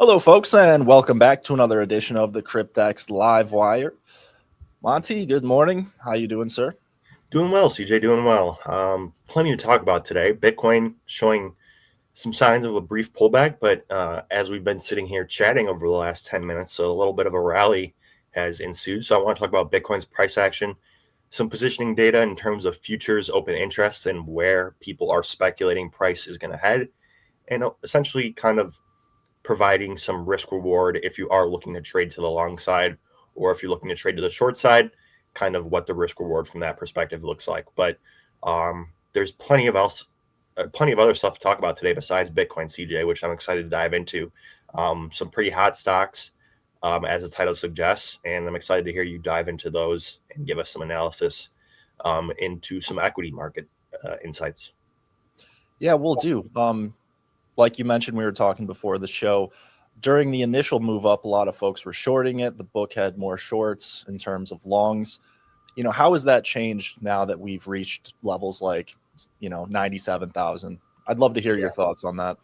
Hello, folks, and welcome back to another edition of the CryptX LiveWire. Monty, good morning. How you doing, sir? Doing well, CJ, doing well. Plenty to talk about today. Bitcoin showing some signs of a brief pullback, but as we've been sitting here chatting over the last 10 minutes, so a little bit of a rally has ensued. So I want to talk about Bitcoin's price action, some positioning data in terms of futures open interest and where people are speculating price is going to head, and essentially kind of providing some risk reward if you are looking to trade to the long side, or if you're looking to trade to the short side, kind of what the risk reward from that perspective looks like. But there's plenty of other stuff to talk about today besides Bitcoin, CJ, which I'm excited to dive into. Some pretty hot stocks, as the title suggests, and I'm excited to hear you dive into those and give us some analysis into some equity market insights. Yeah, we'll do. Like you mentioned, we were talking before the show. During the initial move up, a lot of folks were shorting it. The book had more shorts in terms of longs. How has that changed now that we've reached levels like, 97,000? I'd love to hear your thoughts on that.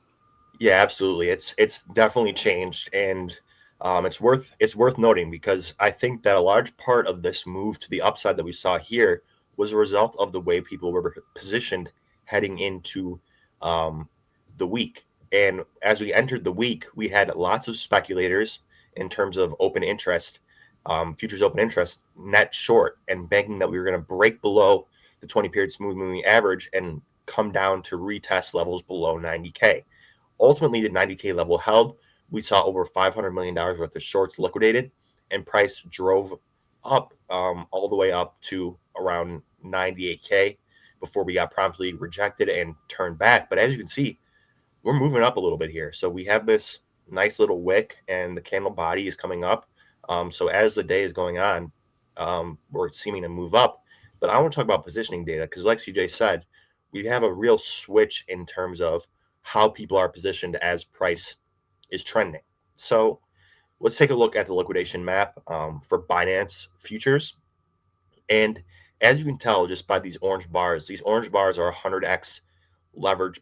Yeah, absolutely. It's definitely changed, and it's worth noting because I think that a large part of this move to the upside that we saw here was a result of the way people were positioned heading into the week. And as we entered the week, we had lots of speculators in terms of open interest, futures open interest, net short, and banking that we were going to break below the 20-period smooth moving average and come down to retest levels below 90K. Ultimately, the 90K level held. We saw over $500 million worth of shorts liquidated, and price drove up all the way up to around 98K before we got promptly rejected and turned back. But as you can see, we're moving up a little bit here. So we have this nice little wick, and the candle body is coming up. So as the day is going on, we're seeming to move up. But I want to talk about positioning data because, like CJ said, we have a real switch in terms of how people are positioned as price is trending. So let's take a look at the liquidation map for Binance futures. And as you can tell just by these orange bars are 100x leverage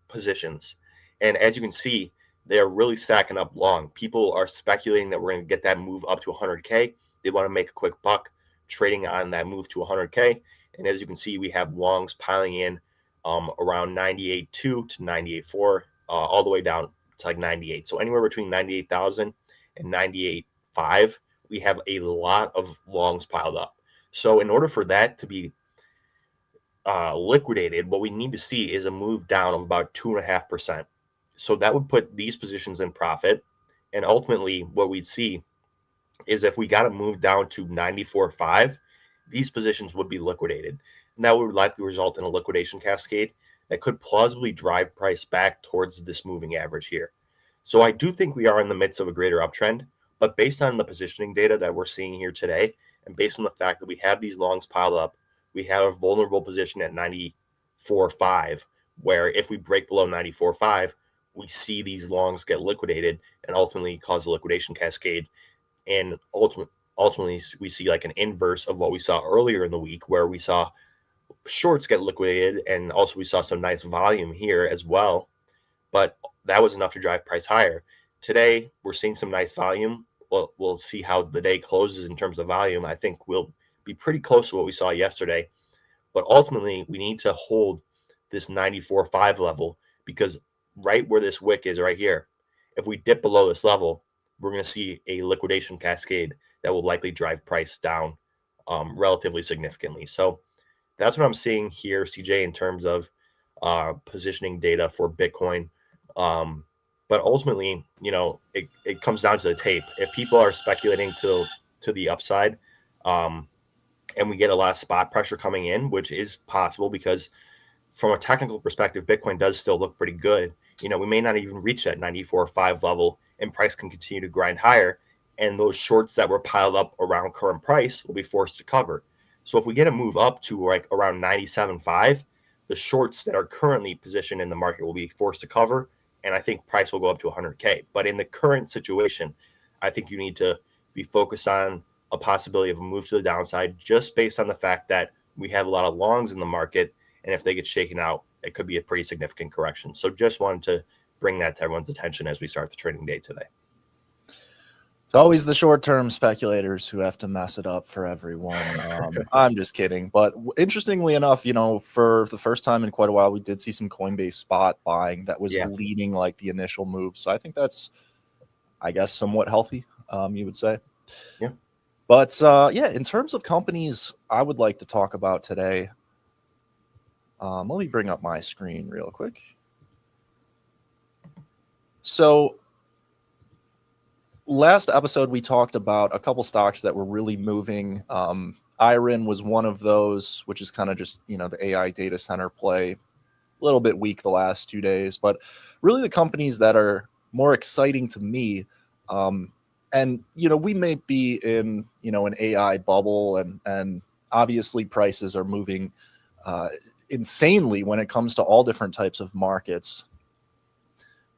positions. And as you can see, they are really stacking up long. People are speculating that we're going to get that move up to 100K. They want to make a quick buck trading on that move to 100K. And as you can see, we have longs piling in around 98.2 to 98.4, all the way down to like 98. So anywhere between 98,000 and 98.5, we have a lot of longs piled up. So in order for that to be liquidated, what we need to see is a move down of about 2.5%. So that would put these positions in profit. And ultimately, what we'd see is if we got to move down to 94.5, these positions would be liquidated. And that would likely result in a liquidation cascade that could plausibly drive price back towards this moving average here. So I do think we are in the midst of a greater uptrend, but based on the positioning data that we're seeing here today, and based on the fact that we have these longs piled up, we have a vulnerable position at 94.5, where if we break below 94.5, we see these longs get liquidated and ultimately cause a liquidation cascade. And ultimately, we see like an inverse of what we saw earlier in the week, where we saw shorts get liquidated, and also we saw some nice volume here as well. But that was enough to drive price higher. Today, we're seeing some nice volume. We'll see how the day closes in terms of volume. I think we'll be pretty close to what we saw yesterday. But ultimately, we need to hold this 94.5 level, because right where this wick is right here, if we dip below this level, we're going to see a liquidation cascade that will likely drive price down relatively significantly. So that's what I'm seeing here, CJ, in terms of positioning data for Bitcoin. But ultimately, it comes down to the tape. If people are speculating to the upside, and we get a lot of spot pressure coming in, which is possible because from a technical perspective, Bitcoin does still look pretty good. We may not even reach that 94.5 level, and price can continue to grind higher. And those shorts that were piled up around current price will be forced to cover. So if we get a move up to like around 97.5, the shorts that are currently positioned in the market will be forced to cover. And I think price will go up to 100K. But in the current situation, I think you need to be focused on a possibility of a move to the downside, just based on the fact that we have a lot of longs in the market. And if they get shaken out, it could be a pretty significant correction. So just wanted to bring that to everyone's attention as we start the trading day today. It's always the short-term speculators who have to mess it up for everyone. I'm just kidding. But interestingly enough, for the first time in quite a while, we did see some Coinbase spot buying that was leading like the initial move. So I think that's, I guess, somewhat healthy, you would say. Yeah. But in terms of companies I would like to talk about today, let me bring up my screen real quick. So last episode, we talked about a couple stocks that were really moving. Iron was one of those, which is kind of just, the AI data center play. A little bit weak the last 2 days, but really the companies that are more exciting to me. And, we may be in, an AI bubble and obviously prices are moving insanely when it comes to all different types of markets.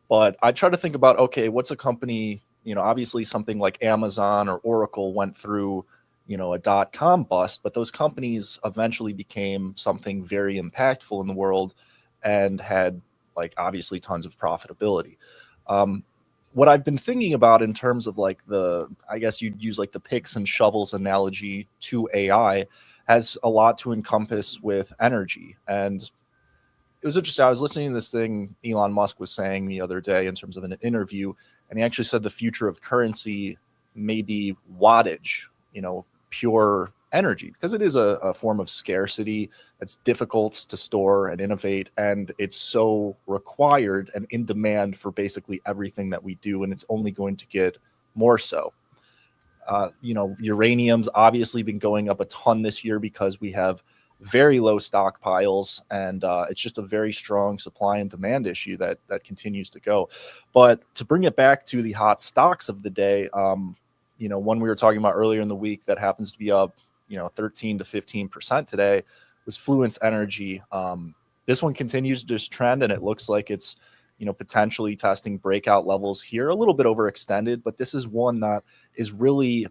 But I try to think about, okay, what's a company, obviously something like Amazon or Oracle went through, a .com bust, but those companies eventually became something very impactful in the world and had obviously tons of profitability. What I've been thinking about in terms of I guess you'd use the picks and shovels analogy to AI has a lot to encompass with energy. And it was interesting. I was listening to this thing Elon Musk was saying the other day in terms of an interview, and he actually said the future of currency may be wattage, pure energy, because it is a form of scarcity that's difficult to store and innovate, and it's so required and in demand for basically everything that we do, and it's only going to get more so. Uranium's obviously been going up a ton this year because we have very low stockpiles, and it's just a very strong supply and demand issue that continues to go. But to bring it back to the hot stocks of the day, one we were talking about earlier in the week that happens to be up 13 to 15% today was Fluence Energy. This one continues this trend, and it looks like it's potentially testing breakout levels here, a little bit overextended, but this is one that is really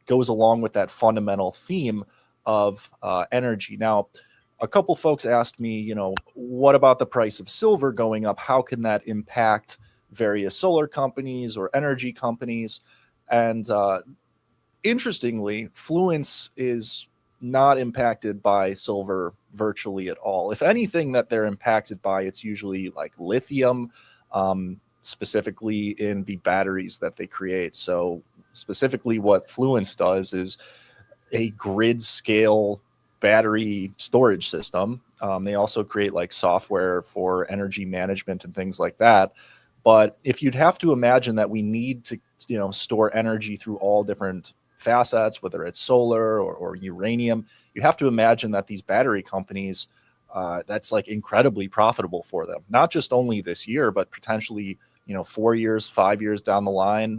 goes along with that fundamental theme of energy. Now, a couple folks asked me, what about the price of silver going up? How can that impact various solar companies or energy companies? And interestingly, Fluence is not impacted by silver virtually at all. If anything that they're impacted by, it's usually like lithium, specifically in the batteries that they create. So specifically what Fluence does is a grid scale battery storage system. They also create software for energy management and things like that. But if you'd have to imagine that we need to, store energy through all different facets, whether it's solar or uranium, you have to imagine that these battery companies, that's incredibly profitable for them, not just only this year, but potentially 4 years, 5 years down the line.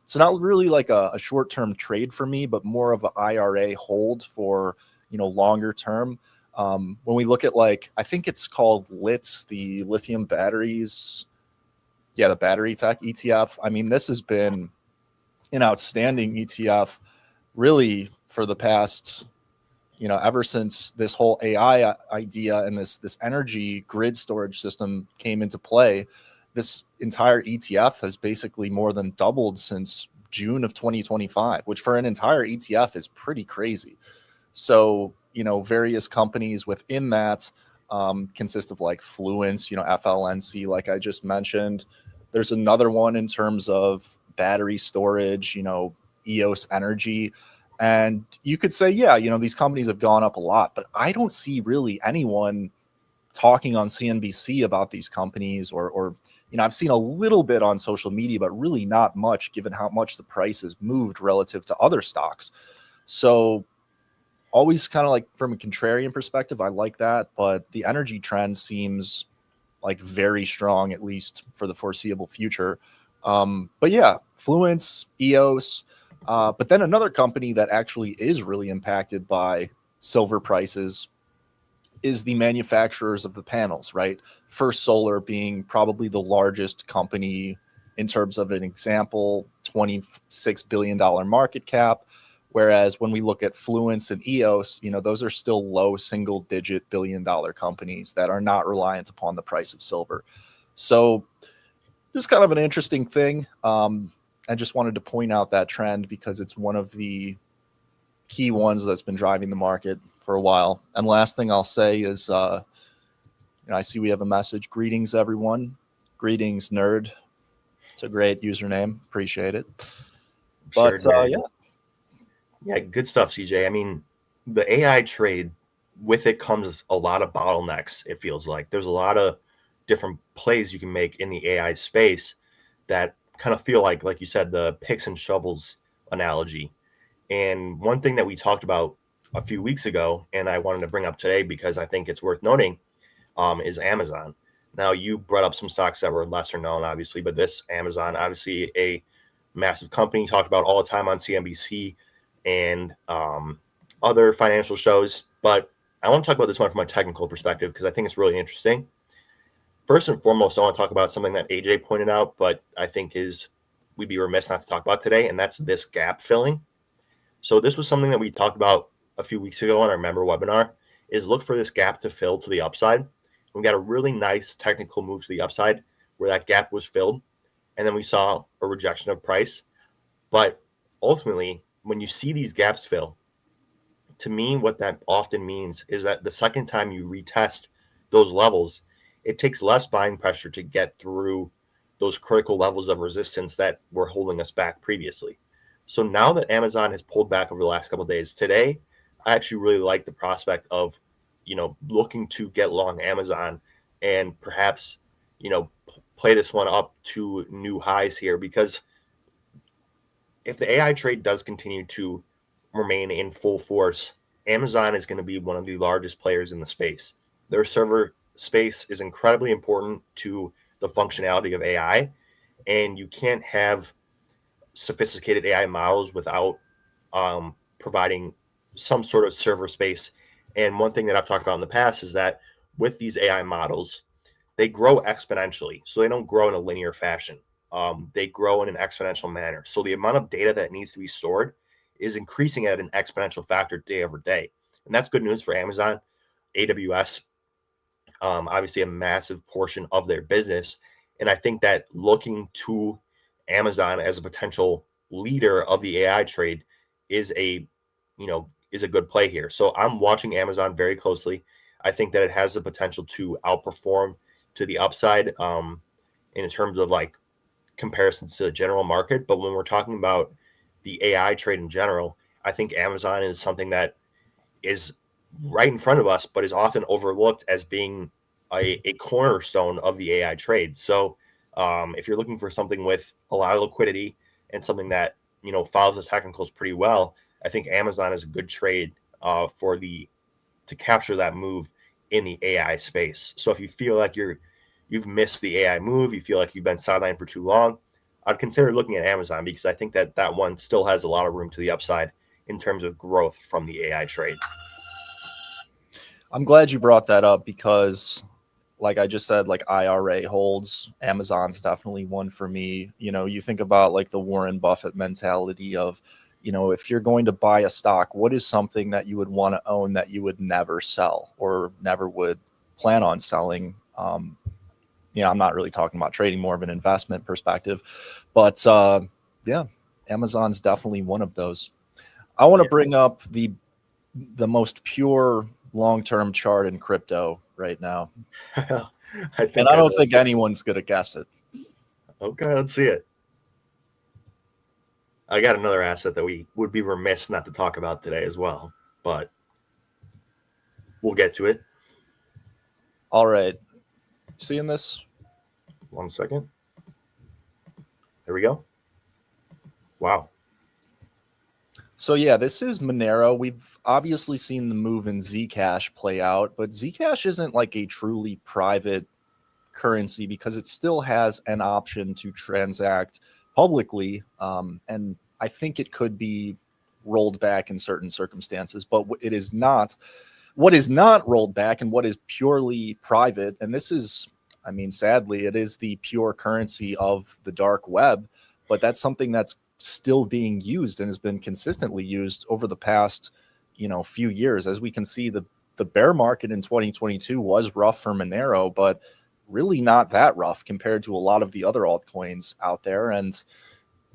So not really a short-term trade for me, but more of an IRA hold for, longer term. When we look at I think it's called LIT, the lithium batteries. Yeah, the battery tech ETF. I mean, this has been an outstanding ETF really for the past, ever since this whole AI idea and this energy grid storage system came into play. This entire ETF has basically more than doubled since June of 2025, which for an entire ETF is pretty crazy. So, various companies within that consist of Fluence, FLNC, like I just mentioned. There's another one in terms of battery storage, EOS Energy. And you could say, yeah, these companies have gone up a lot, but I don't see really anyone talking on CNBC about these companies or I've seen a little bit on social media, but really not much given how much the price has moved relative to other stocks. So always kind of from a contrarian perspective, I like that, but the energy trend seems very strong, at least for the foreseeable future. But yeah, Fluence, EOS, but then another company that actually is really impacted by silver prices is the manufacturers of the panels, right? First Solar being probably the largest company in terms of an example, $26 billion market cap. Whereas when we look at Fluence and EOS, those are still low single-digit billion-dollar companies that are not reliant upon the price of silver. So just kind of an interesting thing. I just wanted to point out that trend because it's one of the key ones that's been driving the market for a while. And last thing I'll say is, I see we have a message. Greetings, everyone. Greetings, nerd. It's a great username. Appreciate it. But yeah, good stuff, CJ. I mean, the AI trade, with it comes a lot of bottlenecks. It feels like there's a lot of different plays you can make in the AI space that kind of feel like you said, the picks and shovels analogy. And one thing that we talked about a few weeks ago, and I wanted to bring up today because I think it's worth noting, is Amazon. Now, you brought up some stocks that were lesser known, obviously, but this Amazon, obviously a massive company, talked about all the time on CNBC and other financial shows. But I want to talk about this one from a technical perspective because I think it's really interesting. First and foremost, I want to talk about something that AJ pointed out, but I think we'd be remiss not to talk about today, and that's this gap filling. So this was something that we talked about a few weeks ago on our member webinar, is look for this gap to fill to the upside. We got a really nice technical move to the upside where that gap was filled, and then we saw a rejection of price. But ultimately, when you see these gaps fill, to me, what that often means is that the second time you retest those levels, it takes less buying pressure to get through those critical levels of resistance that were holding us back previously. So now that Amazon has pulled back over the last couple of days, today, I actually really like the prospect of, looking to get long Amazon and perhaps, play this one up to new highs here, because if the AI trade does continue to remain in full force, Amazon is going to be one of the largest players in the space. Their server space is incredibly important to the functionality of AI, and you can't have sophisticated AI models without providing some sort of server space. And one thing that I've talked about in the past is that with these AI models, they grow exponentially. So they don't grow in a linear fashion. They grow in an exponential manner. So the amount of data that needs to be stored is increasing at an exponential factor day over day. And that's good news for Amazon. AWS, obviously a massive portion of their business. And I think that looking to Amazon as a potential leader of the AI trade is a good play here. So I'm watching Amazon very closely. I think that it has the potential to outperform to the upside in terms of like comparisons to the general market. But when we're talking about the AI trade in general, I think Amazon is something that is right in front of us, but is often overlooked as being a cornerstone of the AI trade. So if you're looking for something with a lot of liquidity and something that follows the technicals pretty well, I think Amazon is a good trade to capture that move in the AI space. So if you feel like you've missed the AI move, you feel like you've been sidelined for too long, I'd consider looking at Amazon, because I think that one still has a lot of room to the upside in terms of growth from the AI trade. I'm glad you brought that up because, like I just said, like IRA holds, Amazon's definitely one for me. You think about like the Warren Buffett mentality of, if you're going to buy a stock, what is something that you would want to own that you would never sell or never would plan on selling? I'm not really talking about trading, more of an investment perspective, but yeah, Amazon's definitely one of those. I want to bring up the most pure long-term chart in crypto right now. I don't think anyone's going to guess it. Okay, let's see it. I got another asset that we would be remiss not to talk about today as well, but we'll get to it. All right. Seeing this? 1 second. There we go. Wow. So yeah, this is Monero. We've obviously seen the move in Zcash play out, but Zcash isn't like a truly private currency because it still has an option to transact publicly. And I think it could be rolled back in certain circumstances, but it is not. What is not rolled back and what is purely private, and this is, sadly, it is the pure currency of the dark web, but that's something that's still being used and has been consistently used over the past, few years. As we can see, the bear market in 2022 was rough for Monero, but really not that rough compared to a lot of the other altcoins out there. And,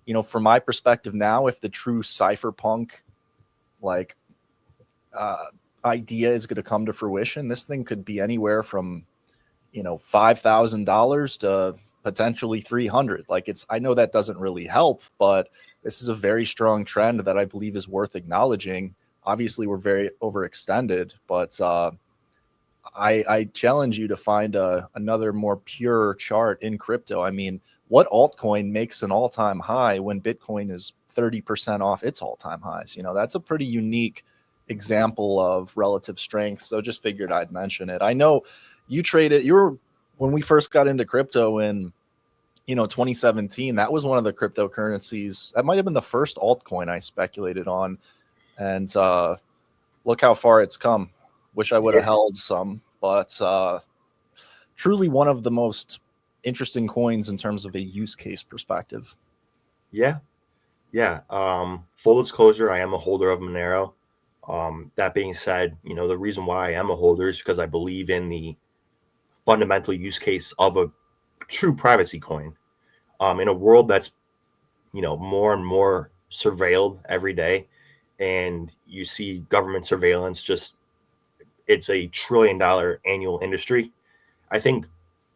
you know, from my perspective now, if the true cypherpunk like idea is going to come to fruition, this thing could be anywhere from, you know, $5,000 to potentially 300. Like, it's, I know that doesn't really help, but this is a very strong trend that I believe is worth acknowledging. Obviously, we're very overextended, but I challenge you to find another more pure chart in crypto. I mean, what altcoin makes an all-time high when Bitcoin is 30% off its all-time highs? You know, that's a pretty unique example of relative strength. So just figured I'd mention it. I know you traded, when we first got into crypto in, you know, 2017, that was one of the cryptocurrencies. That might have been the first altcoin I speculated on. And look how far it's come. Wish I would have held some, but truly one of the most interesting coins in terms of a use case perspective. Yeah. Full disclosure, I am a holder of Monero. That being said, you know, the reason why I am a holder is because I believe in the fundamental use case of a true privacy coin. In a world that's, you know, more and more surveilled every day, and you see government surveillance, just, it's a $1 trillion annual industry. I think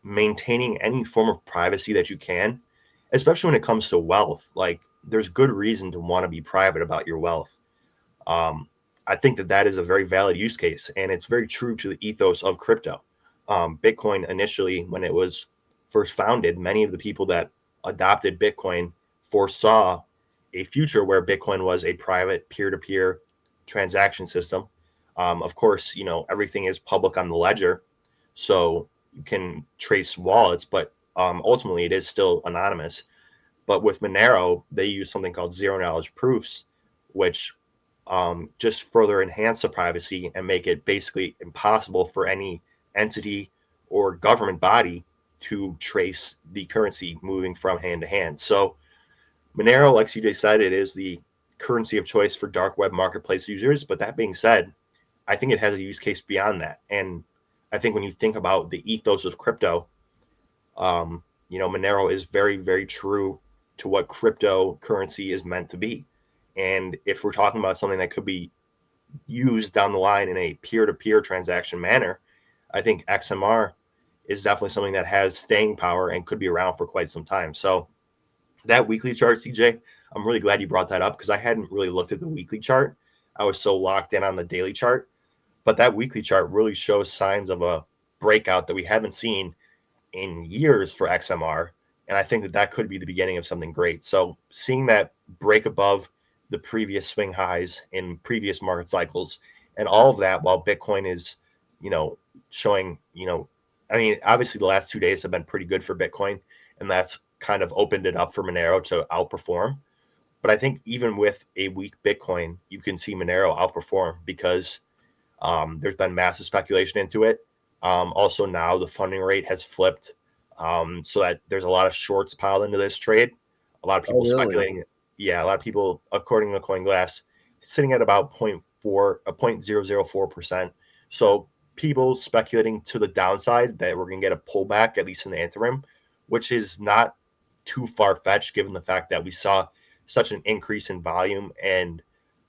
maintaining any form of privacy that you can, especially when it comes to wealth, like, there's good reason to want to be private about your wealth. I think that that is a very valid use case, and it's very true to the ethos of crypto. Bitcoin initially, when it was first founded, many of the people that adopted Bitcoin foresaw a future where Bitcoin was a private peer-to-peer transaction system. Of course, you know, everything is public on the ledger, so you can trace wallets, but ultimately it is still anonymous. But with Monero, they use something called zero knowledge proofs, which just further enhance the privacy and make it basically impossible for any entity or government body to trace the currency moving from hand to hand. So Monero, like CJ said, it is the currency of choice for dark web marketplace users. But that being said, I think it has a use case beyond that. And I think when you think about the ethos of crypto, you know, Monero is very, very true to what cryptocurrency is meant to be. And if we're talking about something that could be used down the line in a peer-to-peer transaction manner, I think XMR is definitely something that has staying power and could be around for quite some time. So that weekly chart, CJ, I'm really glad you brought that up, because I hadn't really looked at the weekly chart. I was so locked in on the daily chart. But that weekly chart really shows signs of a breakout that we haven't seen in years for XMR. And I think that that could be the beginning of something great. So seeing that break above the previous swing highs in previous market cycles, and all of that while Bitcoin is, you know, showing, you know, I mean, obviously the last 2 days have been pretty good for Bitcoin, and that's kind of opened it up for Monero to outperform. But I think even with a weak Bitcoin, you can see Monero outperform because there's been massive speculation into it. Also now the funding rate has flipped, so that there's a lot of shorts piled into this trade. A lot of people speculating. Yeah, a lot of people, according to CoinGlass, sitting at about 0.004%. So people speculating to the downside that we're going to get a pullback, at least in the interim, which is not too far-fetched given the fact that we saw such an increase in volume. And,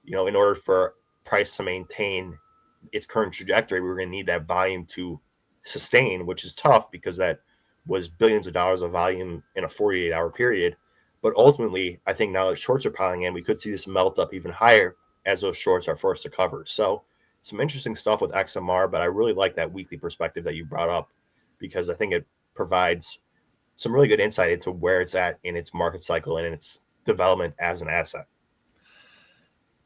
you know, in order for price to maintain its current trajectory, we're going to need that volume to sustain, which is tough because that was billions of dollars of volume in a 48-hour period. But ultimately, I think now that shorts are piling in, we could see this melt up even higher as those shorts are forced to cover. So some interesting stuff with XMR, but I really like that weekly perspective that you brought up, because I think it provides some really good insight into where it's at in its market cycle and in its development as an asset.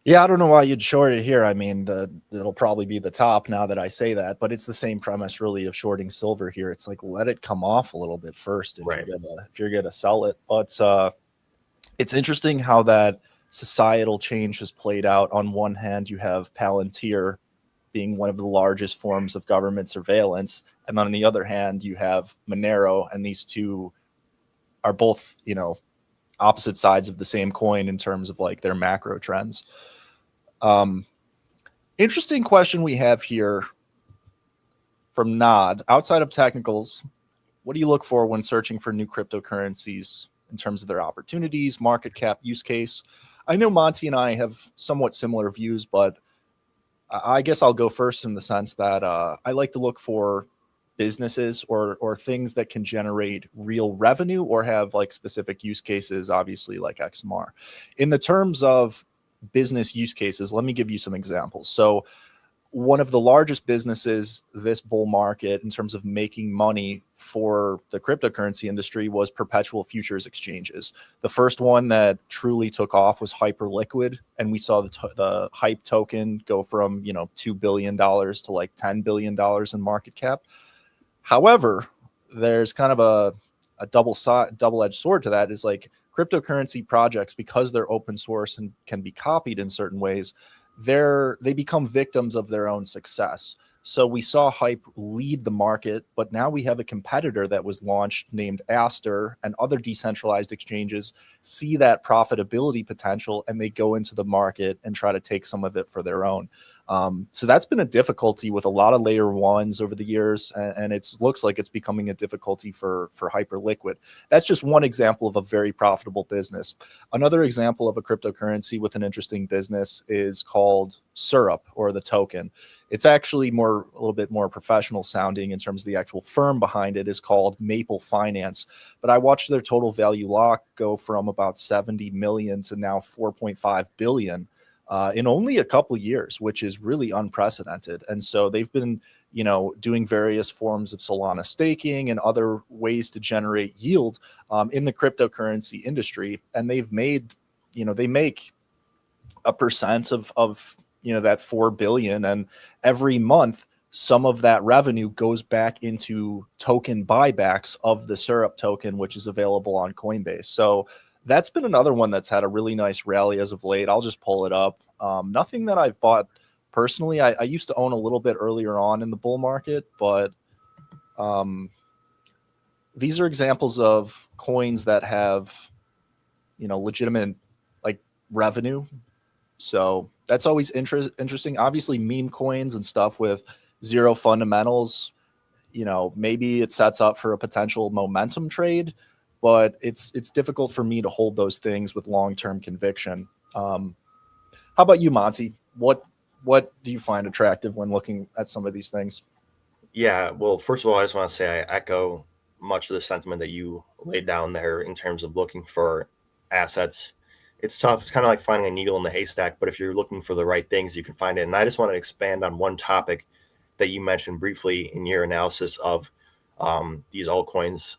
Yeah, I don't know why you'd short it here. I mean, it'll probably be the top now that I say that, but it's the same premise really of shorting silver here. It's like, let it come off a little bit first if you're gonna sell it. But it's interesting how that societal change has played out. On one hand, you have Palantir being one of the largest forms of government surveillance, and then on the other hand, you have Monero, and these two are both, you know, opposite sides of the same coin in terms of like their macro trends. Interesting question we have here from Nod. Outside of technicals, what do you look for when searching for new cryptocurrencies in terms of their opportunities, market cap, use case? I know Monty and I have somewhat similar views, but I guess I'll go first in the sense that I like to look for businesses or things that can generate real revenue or have like specific use cases, obviously like XMR. In the terms of business use cases, let me give you some examples. So one of the largest businesses this bull market in terms of making money for the cryptocurrency industry was perpetual futures exchanges. The first one that truly took off was Hyperliquid, and we saw the hype token go from $2 billion to like $10 billion in market cap. However, there's kind of a double-edged sword to that, is like cryptocurrency projects, because they're open source and can be copied in certain ways, they become victims of their own success. So we saw Hype lead the market, but now we have a competitor that was launched named Aster, and other decentralized exchanges see that profitability potential and they go into the market and try to take some of it for their own. So that's been a difficulty with a lot of layer ones over the years, and it looks like it's becoming a difficulty for Hyperliquid. That's just one example of a very profitable business. Another example of a cryptocurrency with an interesting business is called Syrup, or the token. It's actually a little bit more professional sounding in terms of the actual firm behind it, is called Maple Finance. But I watched their total value lock go from about 70 million to now 4.5 billion in only a couple of years, which is really unprecedented. And so they've been, doing various forms of Solana staking and other ways to generate yield in the cryptocurrency industry. And they've made, they make a percent of that 4 billion, and every month some of that revenue goes back into token buybacks of the Syrup token, which is available on Coinbase. So that's been another one that's had a really nice rally as of late. I'll just pull it up. Nothing that I've bought personally. I used to own a little bit earlier on in the bull market, but these are examples of coins that have legitimate like revenue. So that's always interesting. Obviously, meme coins and stuff with zero fundamentals, maybe it sets up for a potential momentum trade, but it's difficult for me to hold those things with long-term conviction. How about you, Monty? What do you find attractive when looking at some of these things? Yeah, well, first of all, I just want to say I echo much of the sentiment that you laid down there in terms of looking for assets. It's tough. It's kind of like finding a needle in the haystack, but if you're looking for the right things, you can find it. And I just want to expand on one topic that you mentioned briefly in your analysis of these altcoins,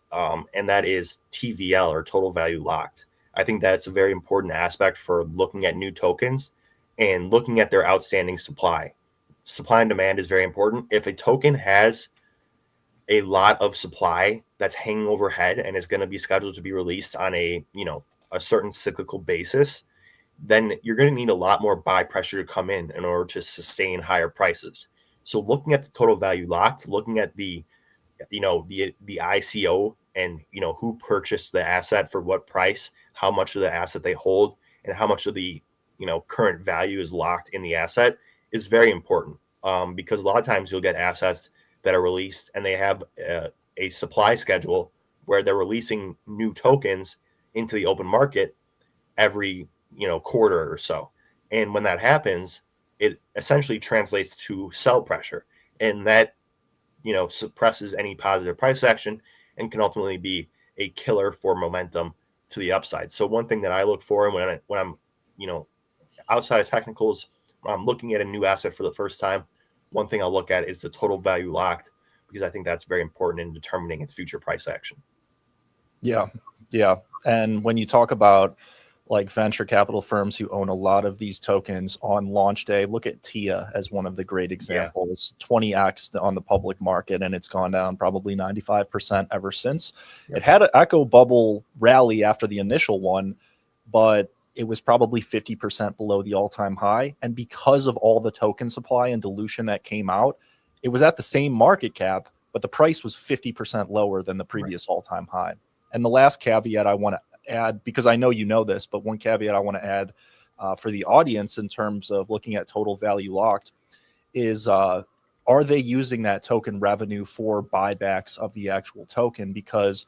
and that is TVL, or total value locked. I think that's a very important aspect for looking at new tokens and looking at their outstanding supply. Supply and demand is very important. If a token has a lot of supply that's hanging overhead and is going to be scheduled to be released on a certain cyclical basis, then you're going to need a lot more buy pressure to come in order to sustain higher prices. So looking at the total value locked, looking at the ICO, and who purchased the asset for what price, how much of the asset they hold, and how much of the current value is locked in the asset, is very important, because a lot of times you'll get assets that are released and they have a supply schedule where they're releasing new tokens into the open market every quarter or so. And when that happens, it essentially translates to sell pressure, and that suppresses any positive price action and can ultimately be a killer for momentum to the upside. So one thing that I look for when I'm outside of technicals, when I'm looking at a new asset for the first time, one thing I'll look at is the total value locked, because I think that's very important in determining its future price action. Yeah. And when you talk about like venture capital firms who own a lot of these tokens on launch day, look at TIA as one of the great examples. 20x on the public market, and it's gone down probably 95% ever since. It had an echo bubble rally after the initial one, but it was probably 50% below the all-time high. And because of all the token supply and dilution that came out, it was at the same market cap, but the price was 50% lower than the previous all-time high. And the last caveat I want to add, because I know you know this, but one caveat I want to add for the audience in terms of looking at total value locked is are they using that token revenue for buybacks of the actual token? Because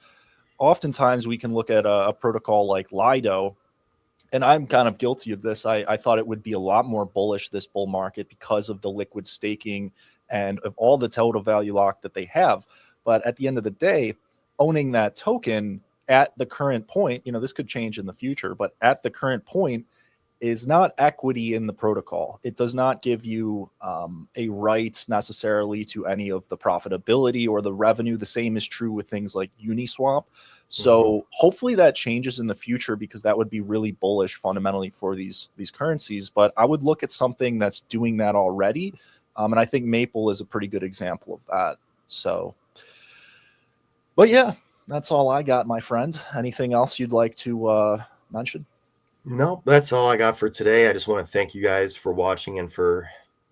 oftentimes we can look at a protocol like Lido, and I'm kind of guilty of this. I thought it would be a lot more bullish, this bull market, because of the liquid staking and of all the total value lock that they have. But at the end of the day, owning that token at the current point, this could change in the future, but at the current point is not equity in the protocol. It does not give you a right necessarily to any of the profitability or the revenue. The same is true with things like Uniswap. So hopefully that changes in the future, because that would be really bullish fundamentally for these currencies. But I would look at something that's doing that already. And I think Maple is a pretty good example of that. So, but yeah, that's all I got, my friend. Anything else you'd like to mention? No, that's all I got for today. I just want to thank you guys for watching and for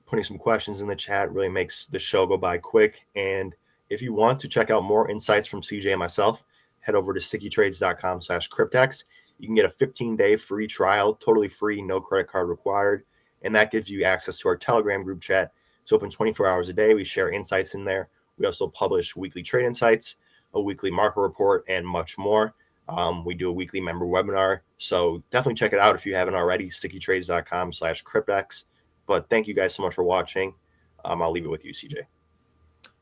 putting some questions in the chat. It really makes the show go by quick. And if you want to check out more insights from CJ and myself, head over to stickytrades.com/CryptX. You can get a 15-day free trial, totally free, no credit card required. And that gives you access to our Telegram group chat. It's open 24 hours a day. We share insights in there. We also publish weekly trade insights, a weekly market report, and much more. We do a weekly member webinar. So definitely check it out if you haven't already, stickytrades.com/CryptX. But thank you guys so much for watching. I'll leave it with you, CJ.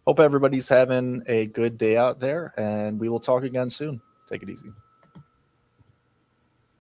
Hope everybody's having a good day out there, and we will talk again soon. Take it easy.